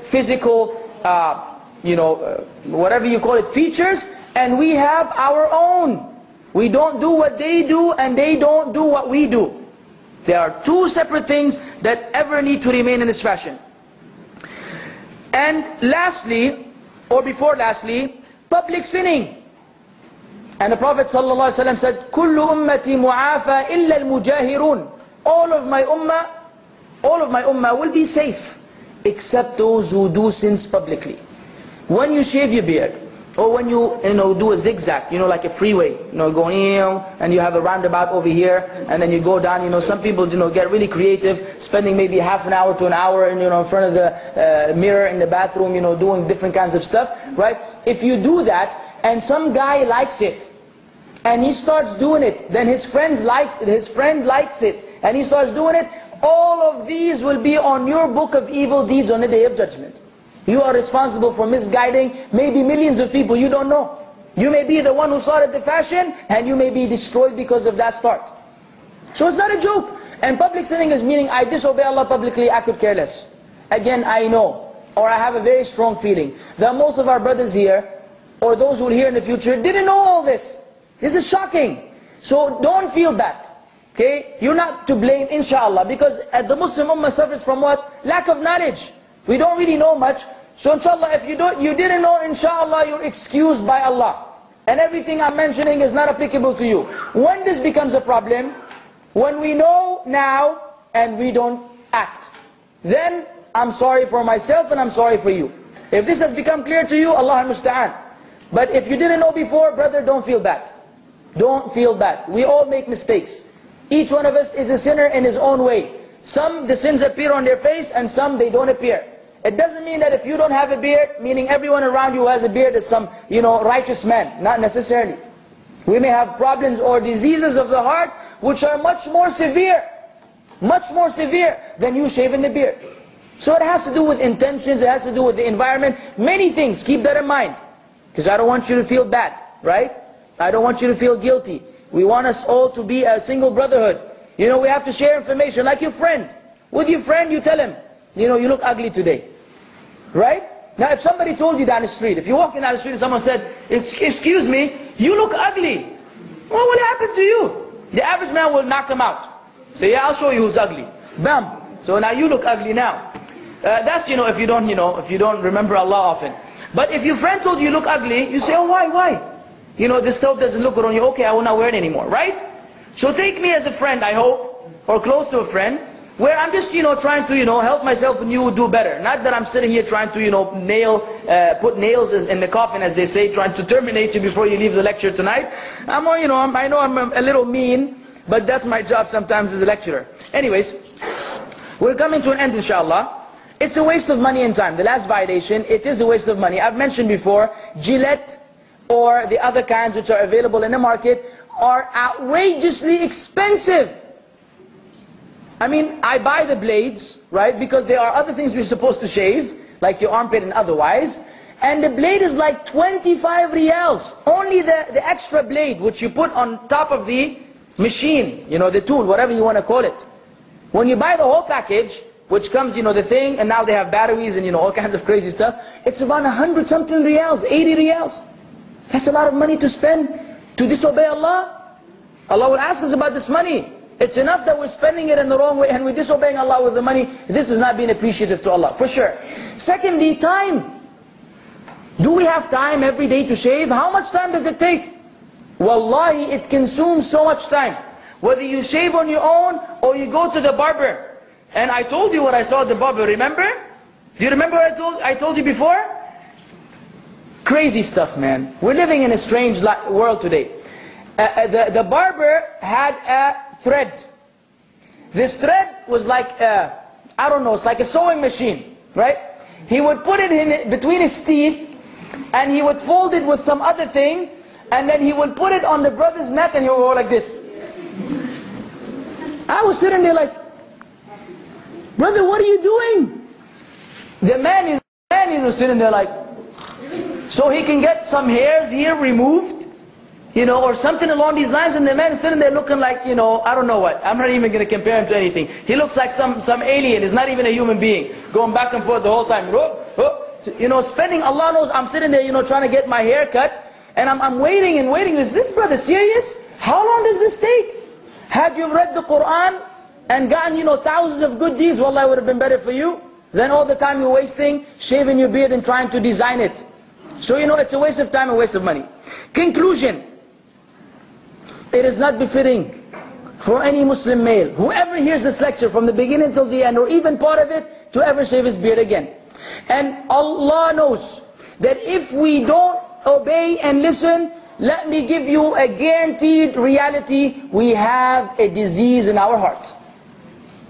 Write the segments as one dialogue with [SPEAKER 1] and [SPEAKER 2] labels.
[SPEAKER 1] physical, whatever you call it, features, and we have our own. We don't do what they do, and they don't do what we do. There are two separate things that ever need to remain in this fashion. And lastly, or before lastly, public sinning. And the Prophet ﷺ said, كُلُّ أُمَّتي مُعَافَى إِلَّا الْمُجَاهِرُونَ. All of my ummah will be safe, except those who do sins publicly. When you shave your beard, or when you do a zigzag, like a freeway, going and you have a roundabout over here, and then you go down. Some people get really creative, spending maybe half an hour to an hour in front of the mirror in the bathroom, doing different kinds of stuff, right? If you do that, and some guy likes it, and he starts doing it, then his friend likes it, and he starts doing it, all of these will be on your book of evil deeds on the Day of Judgment. You are responsible for misguiding maybe millions of people you don't know. You may be the one who started the fashion, and you may be destroyed because of that start. So it's not a joke. And public sinning is meaning, I disobey Allah publicly, I could care less. Again, I know, or I have a very strong feeling that most of our brothers here, or those who will hear in the future, didn't know all this. This is shocking. So don't feel bad. Okay? You're not to blame, inshallah, because the Muslim Ummah suffers from what? Lack of knowledge. We don't really know much. So inshallah, if you didn't know, inshallah, you're excused by Allah. And everything I'm mentioning is not applicable to you. When this becomes a problem, when we know now and we don't act, then I'm sorry for myself and I'm sorry for you. If this has become clear to you, Allah al-Musta'an. But if you didn't know before, brother, don't feel bad. Don't feel bad. We all make mistakes. Each one of us is a sinner in his own way. Some, the sins appear on their face, and some, they don't appear. It doesn't mean that if you don't have a beard, meaning everyone around you who has a beard is some, righteous man. Not necessarily. We may have problems or diseases of the heart which are much more severe than you shaving the beard. So it has to do with intentions, it has to do with the environment, many things. Keep that in mind. Because I don't want you to feel bad, right? I don't want you to feel guilty. We want us all to be a single brotherhood. We have to share information, like your friend. With your friend, you tell him, you look ugly today. Right? Now if somebody told you down the street, if you're walking down the street and someone said, excuse me, you look ugly. Well, what happened to you? The average man will knock him out. Say, yeah, I'll show you who's ugly. Bam. So now you look ugly now. That's, if you don't remember Allah often. But if your friend told you look ugly, you say, oh, why? This stuff doesn't look good on you. Okay, I will not wear it anymore, right? So take me as a friend, I hope, or close to a friend, where I'm just, trying to, help myself and you do better. Not that I'm sitting here trying to, put nails in the coffin, as they say, trying to terminate you before you leave the lecture tonight. I know I'm a little mean, but that's my job sometimes as a lecturer. Anyways, we're coming to an end, inshallah. It's a waste of money and time. The last violation, it is a waste of money. I've mentioned before, Gillette or the other kinds which are available in the market are outrageously expensive. I mean, I buy the blades, right, because there are other things you're supposed to shave, like your armpit and otherwise, and the blade is like 25 riyals. Only the extra blade, which you put on top of the machine, the tool, whatever you want to call it. When you buy the whole package, which comes, the thing, and now they have batteries and, all kinds of crazy stuff, it's around 100 something riyals, 80 riyals. That's a lot of money to spend to disobey Allah. Allah will ask us about this money. It's enough that we're spending it in the wrong way and we're disobeying Allah with the money. This is not being appreciative to Allah, for sure. Secondly, time. Do we have time every day to shave? How much time does it take? Wallahi, it consumes so much time. Whether you shave on your own or you go to the barber. And I told you what I saw at the barber, remember? Do you remember what I told you before? Crazy stuff, man. We're living in a strange world today. The barber had a thread. This thread was like, I don't know, it's like a sewing machine, right? He would put it in between his teeth, and he would fold it with some other thing, and then he would put it on the brother's neck, and he would go like this. I was sitting there like, brother, what are you doing? The man was sitting there like, so he can get some hairs here removed, you know, or something along these lines, and the man is sitting there looking like, you know, I don't know what. I'm not even going to compare him to anything. He looks like some alien. He's not even a human being. Going back and forth the whole time. You know, spending, Allah knows, I'm sitting there, you know, trying to get my hair cut, and I'm waiting and waiting. Is this brother serious? How long does this take? Had you read the Quran and gotten, you know, thousands of good deeds, wallah, it would have been better for you than all the time you're wasting, shaving your beard and trying to design it. So, you know, it's a waste of time and waste of money. Conclusion. It is not befitting for any Muslim male, whoever hears this lecture from the beginning till the end, or even part of it, to ever shave his beard again. And Allah knows that if we don't obey and listen, let me give you a guaranteed reality, we have a disease in our heart.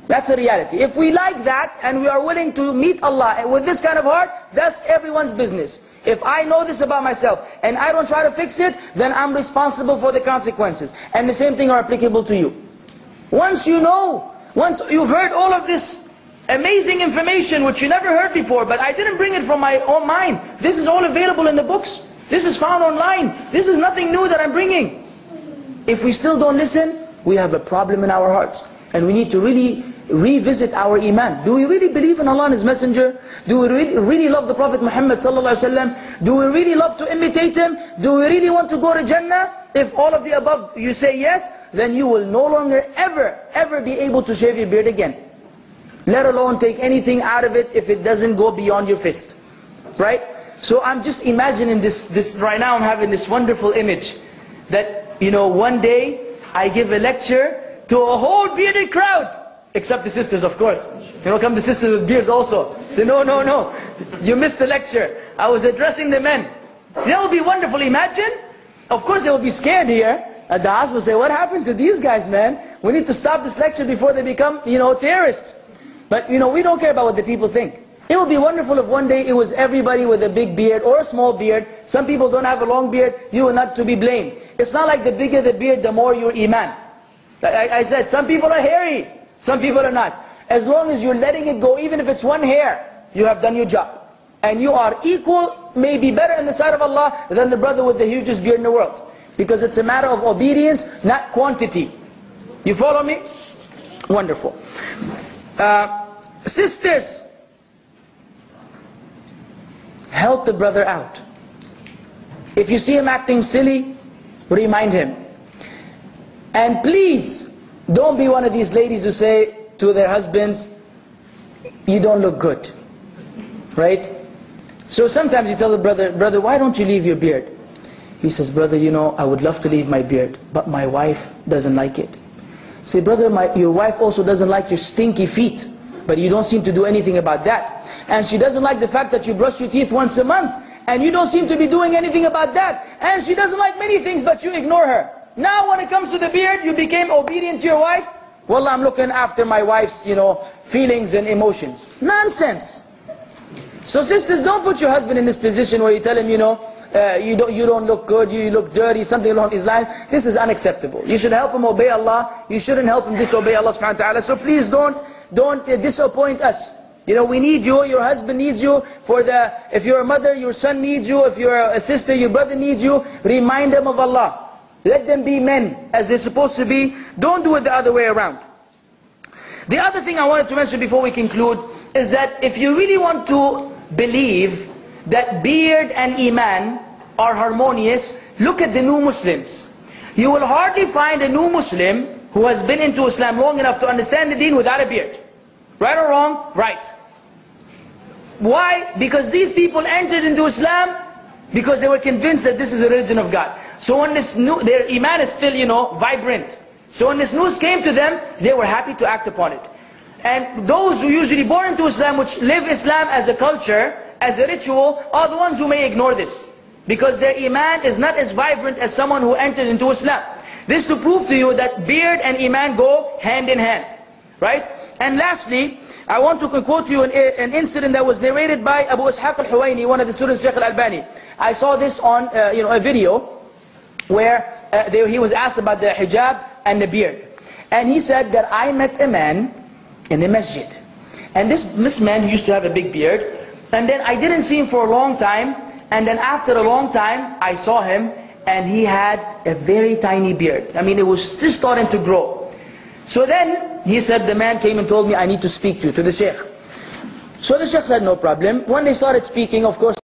[SPEAKER 1] That's the reality. If we like that and we are willing to meet Allah with this kind of heart, that's everyone's business. If I know this about myself and I don't try to fix it, then I'm responsible for the consequences. And the same thing are applicable to you. Once you know, once you've heard all of this amazing information which you never heard before, but I didn't bring it from my own mind. This is all available in the books. This is found online. This is nothing new that I'm bringing. If we still don't listen, we have a problem in our hearts. And we need to really revisit our iman. Do we really believe in Allah and His Messenger? Do we really love the Prophet Muhammad sallallahu alaihi wasallam? Do we really love to imitate him? Do we really want to go to Jannah? If all of the above you say yes, then you will no longer ever be able to shave your beard again. Let alone take anything out of it if it doesn't go beyond your fist. Right? So I'm just imagining this right now. I'm having this wonderful image that, you know, one day I give a lecture to a whole bearded crowd, except the sisters, of course. You know, come the sisters with beards also. Say, no, you missed the lecture. I was addressing the men. That would be wonderful. Imagine. Of course, they will be scared here at the hospital. Say, what happened to these guys, man? We need to stop this lecture before they become, you know, terrorists. But, you know, we don't care about what the people think. It would be wonderful if one day it was everybody with a big beard or a small beard. Some people don't have a long beard. You are not to be blamed. It's not like the bigger the beard, the more your iman. Like I said, some people are hairy, some people are not. As long as you're letting it go, even if it's one hair, you have done your job. And you are equal, maybe better in the sight of Allah than the brother with the hugest beard in the world. Because it's a matter of obedience, not quantity. You follow me? Wonderful. Sisters, help the brother out. If you see him acting silly, remind him. And please, don't be one of these ladies who say to their husbands, you don't look good. Right? So sometimes you tell the brother, why don't you leave your beard? He says, brother, you know, I would love to leave my beard, but my wife doesn't like it. Say, brother, your wife also doesn't like your stinky feet, but you don't seem to do anything about that. And she doesn't like the fact that you brush your teeth once a month, and you don't seem to be doing anything about that. And she doesn't like many things, but you ignore her. Now when it comes to the beard, you became obedient to your wife. Wallah, I'm looking after my wife's, you know, feelings and emotions. Nonsense. So sisters, don't put your husband in this position where you tell him, you know, you don't look good, you look dirty, something along these lines. This is unacceptable. You should help him obey Allah. You shouldn't help him disobey Allah subhanahu wa ta'ala. So please don't disappoint us. You know, we need you, your husband needs you. If you're a mother, your son needs you. If you're a sister, your brother needs you. Remind them of Allah. Let them be men as they're supposed to be. Don't do it the other way around. The other thing I wanted to mention before we conclude is that if you really want to believe that beard and iman are harmonious, look at the new Muslims. You will hardly find a new Muslim who has been into Islam long enough to understand the deen without a beard. Right or wrong? Right. Why? Because these people entered into Islam because they were convinced that this is a religion of God. So when their iman is still, you know, vibrant. So when this news came to them, they were happy to act upon it. And those who usually born into Islam, which live Islam as a culture, as a ritual, are the ones who may ignore this. Because their iman is not as vibrant as someone who entered into Islam. This to prove to you that beard and iman go hand in hand. Right? And lastly, I want to quote you an incident that was narrated by Abu Ishaq al-Huwaini, one of the students of Shaykh al-Albani. I saw this on a video where he was asked about the hijab and the beard. And he said that I met a man in the masjid. And this man used to have a big beard. And then I didn't see him for a long time. And then after a long time, I saw him. and he had a very tiny beard. I mean, it was just starting to grow. So then he said, the man came and told me, I need to speak to you, to the sheikh. So the sheikh said, no problem. When they started speaking, of course,